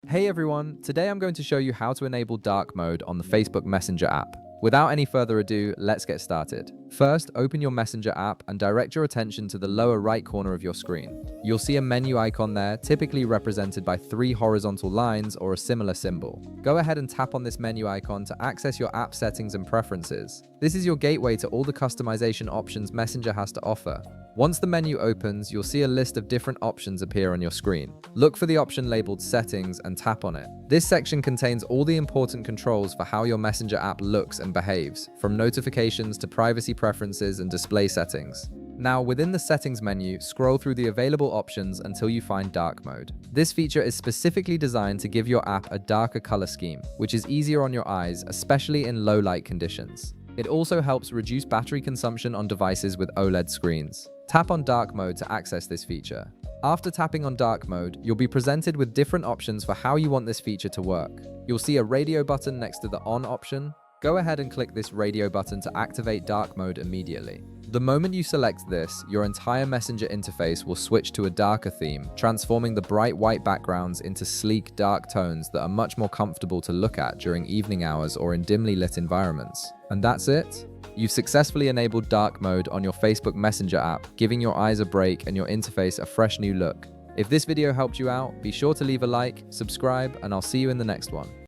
Hey everyone, today I'm going to show you how to enable dark mode on the Facebook Messenger app. Without any further ado, let's get started. First, open your Messenger app and direct your attention to the lower right corner of your screen. You'll see a menu icon there, typically represented by 3 horizontal lines or a similar symbol. Go ahead and tap on this menu icon to access your app settings and preferences. This is your gateway to all the customization options Messenger has to offer. Once the menu opens, you'll see a list of different options appear on your screen. Look for the option labeled Settings and tap on it. This section contains all the important controls for how your Messenger app looks and behaves, from notifications to privacy preferences and display settings. Now, within the Settings menu, scroll through the available options until you find Dark Mode. This feature is specifically designed to give your app a darker color scheme, which is easier on your eyes, especially in low light conditions. It also helps reduce battery consumption on devices with OLED screens. Tap on Dark Mode to access this feature. After tapping on Dark Mode, you'll be presented with different options for how you want this feature to work. You'll see a radio button next to the On option. Go ahead and click this radio button to activate Dark Mode immediately. The moment you select this, your entire Messenger interface will switch to a darker theme, transforming the bright white backgrounds into sleek, dark tones that are much more comfortable to look at during evening hours or in dimly lit environments. And that's it. You've successfully enabled Dark Mode on your Facebook Messenger app, giving your eyes a break and your interface a fresh new look. If this video helped you out, be sure to leave a like, subscribe, and I'll see you in the next one.